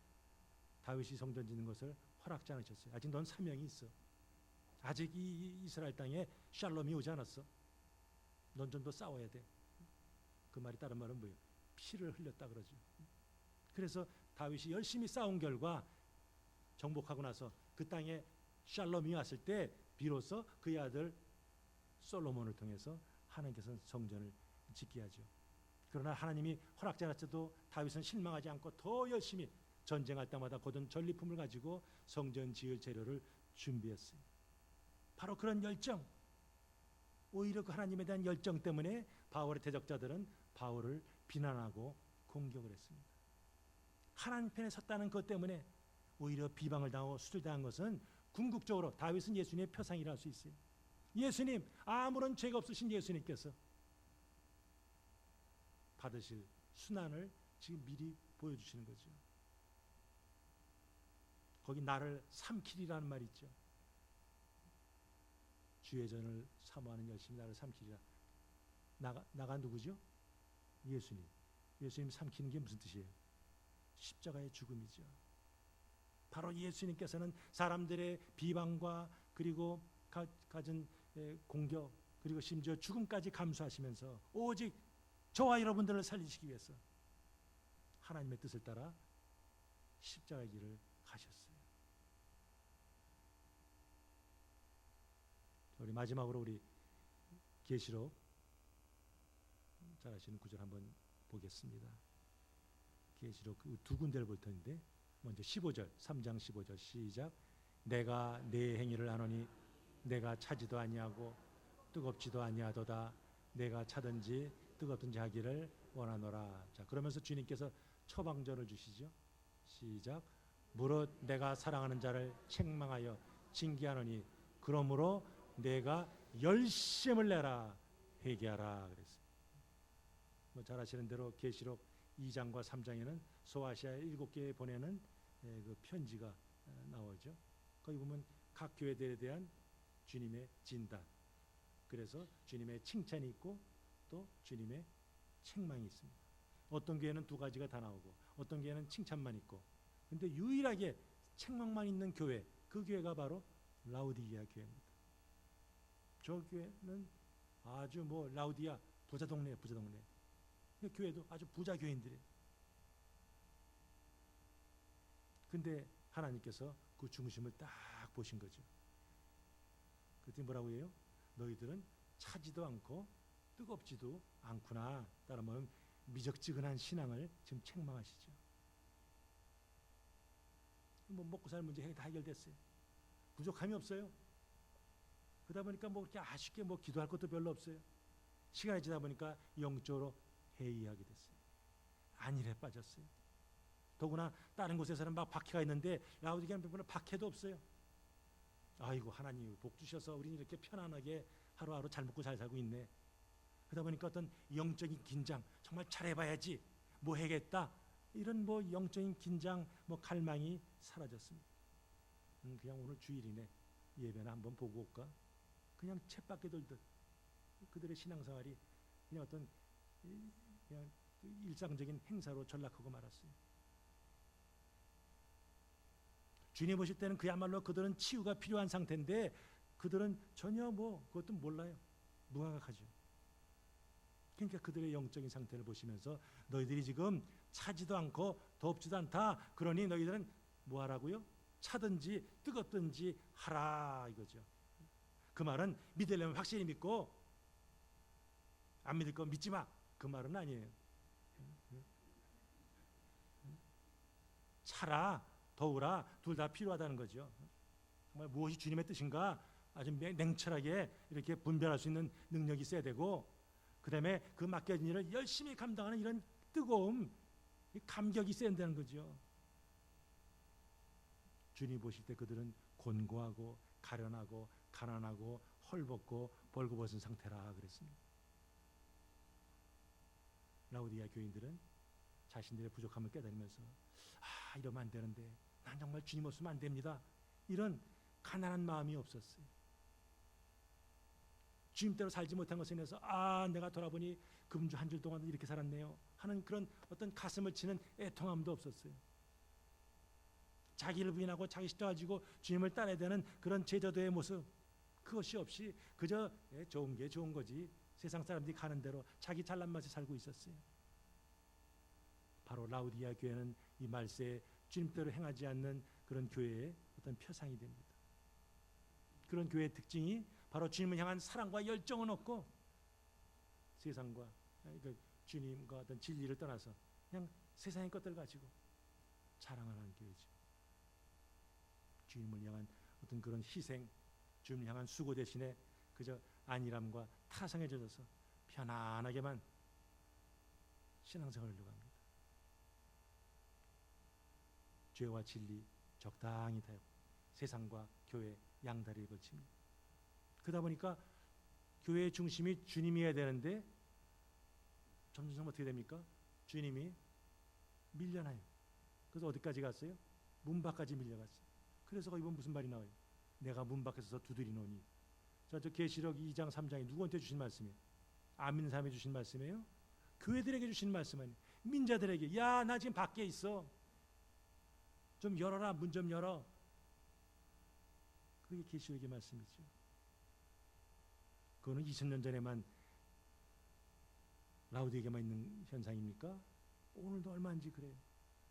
다윗이 성전 짓는 것을 허락지 않으셨어요. 아직 넌 사명이 있어. 아직 이 이스라엘 땅에 샬롬이 오지 않았어. 넌 좀 더 싸워야 돼. 그 말이 다른 말은 뭐예요? 피를 흘렸다 그러죠. 그래서 다윗이 열심히 싸운 결과 정복하고 나서 그 땅에 샬롬이 왔을 때 비로소 그의 아들 솔로몬을 통해서 하나님께서는 성전을 짓게 하죠. 그러나 하나님이 허락지 않았어도 다윗은 실망하지 않고 더 열심히 전쟁할 때마다 거둔 전리품을 가지고 성전 지을 재료를 준비했어요. 바로 그런 열정, 오히려 그 하나님에 대한 열정 때문에 바울의 대적자들은 바울을 비난하고 공격을 했습니다. 하나님 편에 섰다는 것 때문에 오히려 비방을 당하고 수술당한 것은 궁극적으로 다윗은 예수님의 표상이라 할 수 있어요. 예수님, 아무런 죄가 없으신 예수님께서 받으실 순환을 지금 미리 보여주시는 거죠. 거기 나를 삼키리라는 말이 있죠. 주의 전을 사모하는 열심히 나를 삼키리라. 나가 누구죠? 예수님. 예수님 삼키는 게 무슨 뜻이에요? 십자가의 죽음이죠. 바로 예수님께서는 사람들의 비방과 그리고 가진 공격 그리고 심지어 죽음까지 감수하시면서 오직 저와 여러분들을 살리시기 위해서 하나님의 뜻을 따라 십자가의 길을 가셨어요. 우리 마지막으로 우리 계시록 잘 아시는 구절 한번 보겠습니다. 계시록 그 두 군데를 볼 텐데 먼저 15절 3장 15절 시작. 내가 내 행위를 아노니 내가 차지도 아니하고 뜨겁지도 아니하도다. 내가 차든지 뜨겁든지 하기를 원하노라. 자, 그러면서 주님께서 처방전을 주시죠. 시작. 무릇 내가 사랑하는 자를 책망하여 징계하노니 그러므로 내가 열심을 내라 회개하라 그랬어요. 잘 아시는 대로 계시록 2장과 3장에는 소아시아 7개에 보내는 그 편지가 나오죠. 거기 보면 각 교회들에 대한 주님의 진단, 그래서 주님의 칭찬이 있고 또 주님의 책망이 있습니다. 어떤 교회는 두 가지가 다 나오고 어떤 교회는 칭찬만 있고, 근데 유일하게 책망만 있는 교회, 그 교회가 바로 라우디게아 교회입니다. 저 교회는 아주 라우디아 부자 동네예요, 부자 동네. 교회도 아주 부자 교인들이에요. 근데 하나님께서 그 중심을 딱 보신 거죠. 그때 뭐라고 해요? 너희들은 차지도 않고 뜨겁지도 않구나. 따라 말하면 미적지근한 신앙을 지금 책망하시죠. 먹고 살 문제 다 해결됐어요. 부족함이 없어요. 그러다 보니까 그렇게 아쉽게 기도할 것도 별로 없어요. 시간이 지나다 보니까 영적으로 해이하게 됐어요. 안일에 빠졌어요. 더구나 다른 곳에서는 막 박해가 있는데 라우디게아는 부분은 박해도 없어요. 아이고 하나님 복 주셔서 우리는 이렇게 편안하게 하루하루 잘 먹고 잘 살고 있네. 그러다 보니까 어떤 영적인 긴장, 정말 잘해봐야지, 뭐 해야겠다, 이런 영적인 긴장, 갈망이 사라졌습니다. 그냥 오늘 주일이네, 예배나 한번 보고 올까? 그냥 쳇바퀴 돌듯 그들의 신앙생활이 그냥 어떤 그냥 일상적인 행사로 전락하고 말았어요. 주님 보실 때는 그야말로 그들은 치유가 필요한 상태인데 그들은 전혀 그것도 몰라요. 무감각하죠. 그러니까 그들의 영적인 상태를 보시면서 너희들이 지금 차지도 않고 덥지도 않다. 그러니 너희들은 뭐 하라고요? 차든지 뜨겁든지 하라 이거죠. 그 말은 믿으려면 확실히 믿고 안 믿을 거 믿지 마. 그 말은 아니에요. 차라 더우라 둘 다 필요하다는 거죠. 정말 무엇이 주님의 뜻인가 아주 냉철하게 이렇게 분별할 수 있는 능력이 있어야 되고, 그 다음에 그 맡겨진 일을 열심히 감당하는 이런 뜨거움, 감격이 있어야 된다는 거죠. 주님 보실 때 그들은 곤고하고 가련하고 가난하고 헐벗고 벌거벗은 상태라 그랬습니다. 라오디게아 교인들은 자신들의 부족함을 깨달으면서 이러면 안 되는데, 난 정말 주님 없으면 안 됩니다. 이런 가난한 마음이 없었어요. 주님대로 살지 못한 것에 인해서 내가 돌아보니 금주 한 줄 동안 이렇게 살았네요 하는 그런 어떤 가슴을 치는 애통함도 없었어요. 자기를 부인하고 자기 십자가 가지고 주님을 따라야 되는 그런 제자도의 모습, 그것이 없이 그저 좋은 게 좋은 거지, 세상 사람들이 가는 대로 자기 잘난 맛에 살고 있었어요. 바로 라오디게아 교회는 이 말세에 주님대로 행하지 않는 그런 교회의 어떤 표상이 됩니다. 그런 교회의 특징이 바로 주님을 향한 사랑과 열정은 없고 세상과 주님과 어떤 진리를 떠나서 그냥 세상의 것들 가지고 자랑을 하는 교회죠. 주님을 향한 어떤 그런 희생, 주님을 향한 수고 대신에 그저 안일함과 타성에 젖어서 편안하게만 신앙생활을 하려고 합니다. 죄와 진리 적당히 타협, 세상과 교회 양다리를 걸칩니다. 그러다 보니까 교회의 중심이 주님이어야 되는데 점점 어떻게 됩니까? 주님이 밀려나요. 그래서 어디까지 갔어요? 문 밖까지 밀려갔어요. 그래서 거기 보면 무슨 말이 나와요? 내가 문 밖에서 두드리노니. 저 계시록 2장 3장에 누구한테 주신 말씀이에요? 안 믿는 사람에게 주신 말씀이에요? 교회들에게 주신 말씀 아니에요? 민자들에게, 야, 나 지금 밖에 있어, 좀 열어라, 문 좀 열어. 그게 계시록의 말씀이죠. 그거는 2000년 전에만 라오디게아에만 있는 현상입니까? 오늘도 얼마인지 그래요.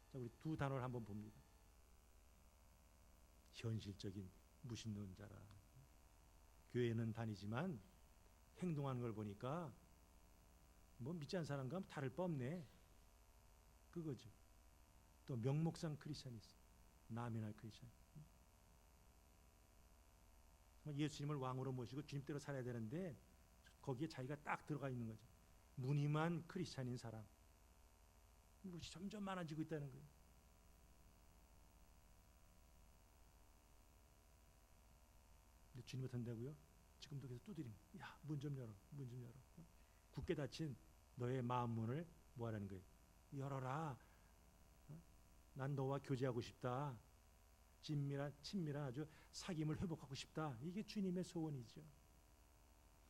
자, 우리 두 단어를 한번 봅니다. 현실적인 무신론자라. 교회는 다니지만 행동하는 걸 보니까 믿지 않는 사람과 다를 바 없네, 그거죠. 또 명목상 크리스천이스, 나미날 크리스천. 예수님을 왕으로 모시고 주님대로 살아야 되는데 거기에 자기가 딱 들어가 있는 거죠. 무늬만 크리스찬인 사람, 이것이 점점 많아지고 있다는 거예요. 근데 주님 어떻게 한다고요? 지금도 계속 두드리는, 야, 문 좀 열어, 문 좀 열어. 굳게 닫힌 너의 마음 문을 뭐 하라는 거예요? 열어라. 난 너와 교제하고 싶다. 친밀한 아주 사귐을 회복하고 싶다. 이게 주님의 소원이죠.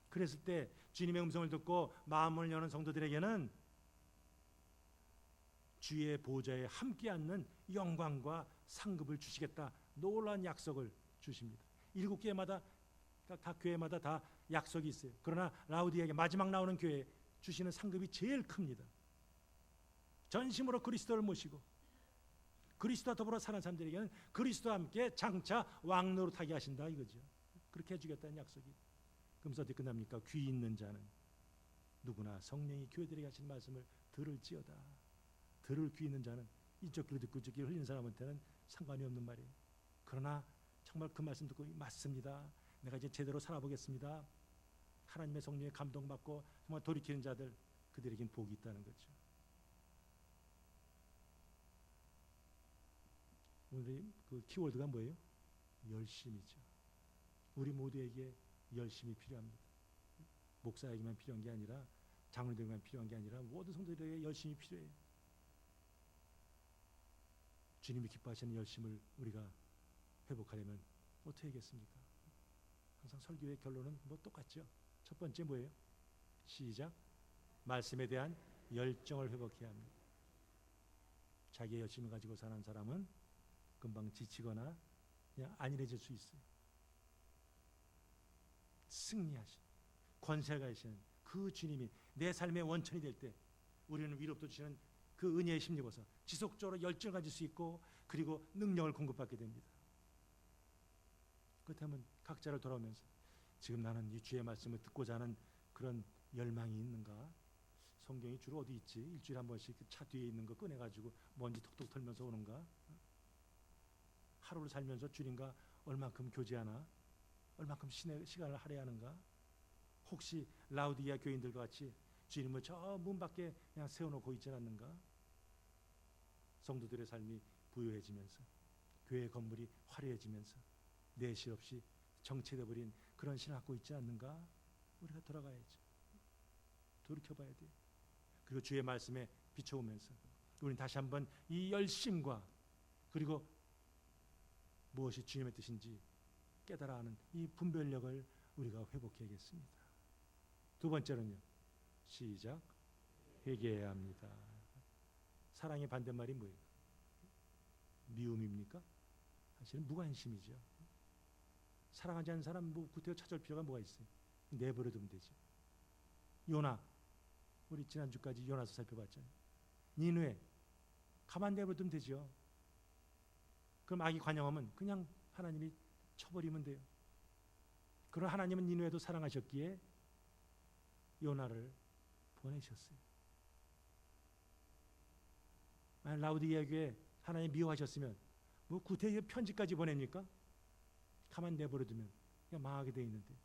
그랬을 때 주님의 음성을 듣고 마음을 여는 성도들에게는 주의 보좌에 함께 앉는 영광과 상급을 주시겠다. 놀라운 약속을 주십니다. 7교회마다 각 교회마다 다 약속이 있어요. 그러나 라오디게아에 마지막 나오는 교회에 주시는 상급이 제일 큽니다. 전심으로 그리스도를 모시고 그리스도와 더불어 사는 사람들에게는 그리스도와 함께 장차 왕노릇하게 하신다 이거죠. 그렇게 해주겠다는 약속이. 그러면서 어떻게 끝납니까? 귀 있는 자는 누구나 성령이 교회들에게 하신 말씀을 들을지어다. 들을 귀 있는 자는 이쪽 귀로 듣고 이쪽 귀로 흘리는 사람한테는 상관이 없는 말이에요. 그러나 정말 그 말씀 듣고 맞습니다, 내가 이제 제대로 살아보겠습니다, 하나님의 성령에 감동받고 정말 돌이키는 자들, 그들에겐 복이 있다는 거죠. 오늘 그 키워드가 뭐예요? 열심이죠. 우리 모두에게 열심이 필요합니다. 목사에게만 필요한 게 아니라, 장로들에게만 필요한 게 아니라 모든 성도들에게 열심이 필요해요. 주님이 기뻐하시는 열심을 우리가 회복하려면 어떻게 하겠습니까? 항상 설교의 결론은 뭐 똑같죠. 첫 번째 뭐예요? 시작. 말씀에 대한 열정을 회복해야 합니다. 자기의 열심을 가지고 사는 사람은 금방 지치거나 그냥 안일해질 수 있어요. 승리하신 권세가 있는 그 주님이 내 삶의 원천이 될 때 우리는 위로부터 주시는 그 은혜에 힘입어서 지속적으로 열정을 가질 수 있고 그리고 능력을 공급받게 됩니다. 그렇다면 각자를 돌아오면서 지금 나는 이 주의 말씀을 듣고자 하는 그런 열망이 있는가? 성경이 주로 어디 있지? 일주일에 한 번씩 차 뒤에 있는 거 꺼내가지고 먼지 톡톡 털면서 오는가? 하루를 살면서 주님과 얼만큼 교제하나? 얼만큼 시간을 할애하는가? 혹시 라우디게아 교인들과 같이 주님을 저 문 밖에 그냥 세워놓고 있지 않는가? 성도들의 삶이 부유해지면서 교회 건물이 화려해지면서 내실 없이 정체돼 버린 그런 신을 갖고 있지 않는가? 우리가 돌아가야죠. 돌이켜봐야 돼요. 그리고 주의 말씀에 비춰오면서 우리는 다시 한번 이 열심과 그리고 무엇이 주님의 뜻인지 깨달아 하는 이 분별력을 우리가 회복해야겠습니다. 두 번째는요. 시작. 회개해야 합니다. 사랑의 반대말이 뭐예요? 미움입니까? 사실은 무관심이죠. 사랑하지 않는 사람 뭐 구태여 찾아올 필요가 뭐가 있어요? 내버려 두면 되죠. 요나, 우리 지난주까지 요나서 살펴봤잖아요. 니느웨 가만 내버려 두면 되죠. 그럼 악이 관영하면 그냥 하나님이 쳐버리면 돼요. 그럼 하나님은 니느웨도 사랑하셨기에 요나를 보내셨어요. 만약 라우디게아 교회 하나님 미워하셨으면 뭐 구태여 편지까지 보냅니까? 가만 내버려 두면 그냥 망하게 돼 있는데.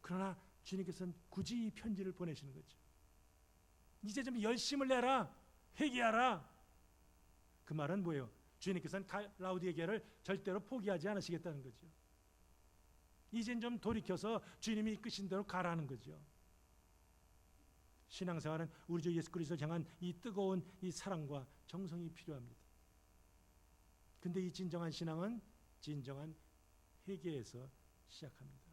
그러나 주님께서는 굳이 이 편지를 보내시는 거죠. 이제 좀 열심을 내라. 회개하라. 그 말은 뭐예요? 주님께서는 라우디게아 교회를 절대로 포기하지 않으시겠다는 거죠. 이젠 좀 돌이켜서 주님이 이끄신 대로 가라는 거죠. 신앙생활은 우리 주 예수 그리스도를 향한 이 뜨거운 이 사랑과 정성이 필요합니다. 근데 이 진정한 신앙은 진정한 회개에서 시작합니다.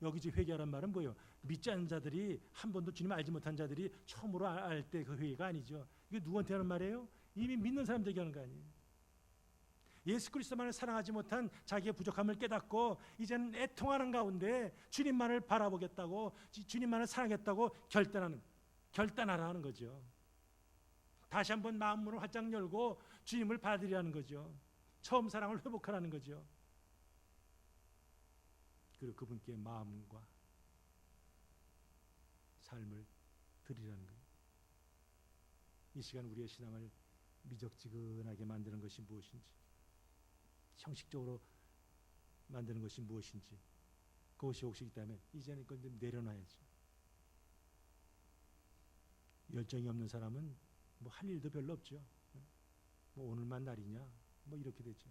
여기 지금 회개하란 말은 뭐예요? 믿지 않는 자들이 한 번도 주님 알지 못한 자들이 처음으로 알 때 그 회개가 아니죠. 이게 누구한테 하는 말이에요? 이미 믿는 사람들에게 하는 거 아니에요. 예수 그리스도만을 사랑하지 못한 자기의 부족함을 깨닫고 이제는 애통하는 가운데 주님만을 바라보겠다고 주님만을 사랑하겠다고 결단하라 하는 거죠. 다시 한번 마음문을 활짝 열고 주님을 받으려는 거죠. 처음 사랑을 회복하라는 거죠. 그리고 그분께 마음과 삶을 드리라는 거예요. 이 시간 우리의 신앙을 미적지근하게 만드는 것이 무엇인지, 형식적으로 만드는 것이 무엇인지, 그것이 혹시 있다면 이제는 그걸 좀 내려놔야죠. 열정이 없는 사람은 뭐 할 일도 별로 없죠. 뭐 오늘만 날이냐, 뭐 이렇게 되죠.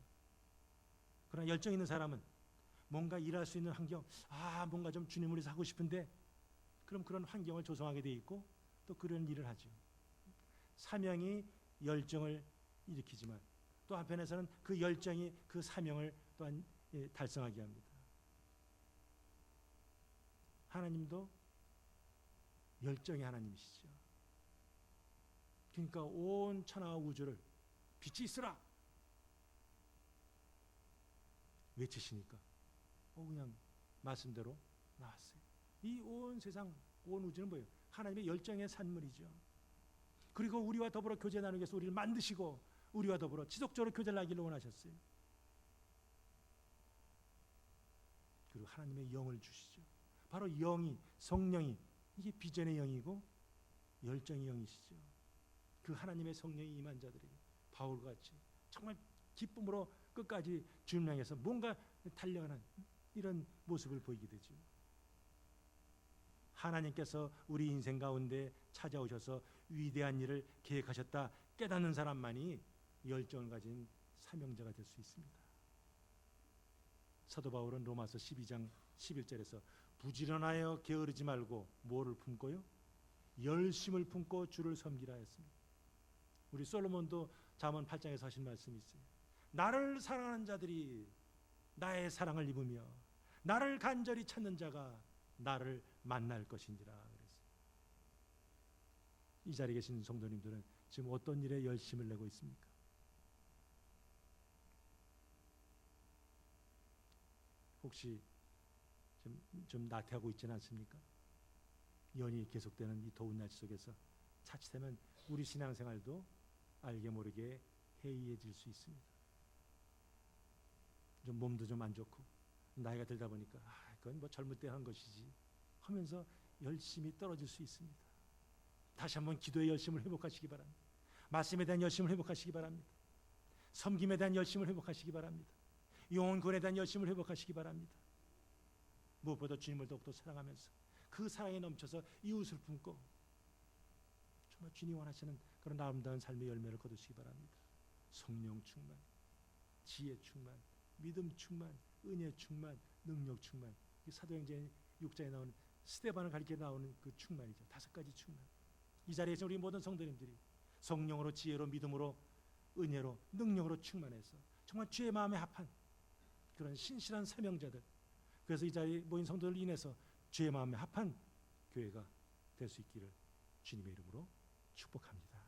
그러나 열정 있는 사람은 뭔가 일할 수 있는 환경, 뭔가 좀 주님을 위해서 하고 싶은데, 그럼 그런 환경을 조성하게 돼 있고 또 그런 일을 하죠. 사명이 열정을 일으키지만 또 한편에서는 그 열정이 그 사명을 또한 달성하게 합니다. 하나님도 열정의 하나님이시죠. 그러니까 온 천하와 우주를 빛이 있으라 외치시니까 그냥 말씀대로 나왔어요. 이 온 세상, 온 우주는 뭐예요? 하나님의 열정의 산물이죠. 그리고 우리와 더불어 교제 나누기 위해서 우리를 만드시고 우리와 더불어 지속적으로 교제를 하기를 원하셨어요. 그리고 하나님의 영을 주시죠. 바로 영이, 성령이, 이게 비전의 영이고 열정의 영이시죠. 그 하나님의 성령이 임한 자들에게 바울과 같이 정말 기쁨으로 끝까지 주님을 향해서 뭔가 달려가는 이런 모습을 보이게 되죠. 하나님께서 우리 인생 가운데 찾아오셔서 위대한 일을 계획하셨다 깨닫는 사람만이 열정을 가진 사명자가 될 수 있습니다. 사도 바울은 로마서 12장 11절에서 부지런하여 게으르지 말고 뭐를 품고요? 열심을 품고 주를 섬기라 했습니다. 우리 솔로몬도 잠언 8장에서 하신 말씀이 있어요. 나를 사랑하는 자들이 나의 사랑을 입으며 나를 간절히 찾는 자가 나를 만날 것이니라 그랬어요. 이 자리에 계신 성도님들은 지금 어떤 일에 열심을 내고 있습니까? 혹시 좀 나태하고 있지는 않습니까? 연이 계속되는 이 더운 날씨 속에서 자칫하면 우리 신앙생활도 알게 모르게 해이해질 수 있습니다. 좀 몸도 좀 안 좋고 나이가 들다 보니까 그건 뭐 젊을 때 한 것이지 하면서 열심히 떨어질 수 있습니다. 다시 한번 기도의 열심을 회복하시기 바랍니다. 말씀에 대한 열심을 회복하시기 바랍니다. 섬김에 대한 열심을 회복하시기 바랍니다. 영혼구원에 대한 열심을 회복하시기 바랍니다. 무엇보다 주님을 더욱더 사랑하면서 그 사랑에 넘쳐서 이웃을 품고 정말 주님이 원하시는 그런 아름다운 삶의 열매를 거두시기 바랍니다. 성령 충만, 지혜 충만, 믿음 충만, 은혜 충만, 능력 충만. 이 사도행전 6장에 나오는 스데반을 가리켜 나오는 그 충만이죠. 5가지 충만. 이 자리에서 우리 모든 성도님들이 성령으로, 지혜로, 믿음으로, 은혜로, 능력으로 충만해서 정말 주의 마음에 합한 그런 신실한 사명자들, 그래서 이 자리에 모인 성도들을 인해서 주의 마음에 합한 교회가 될 수 있기를 주님의 이름으로 축복합니다.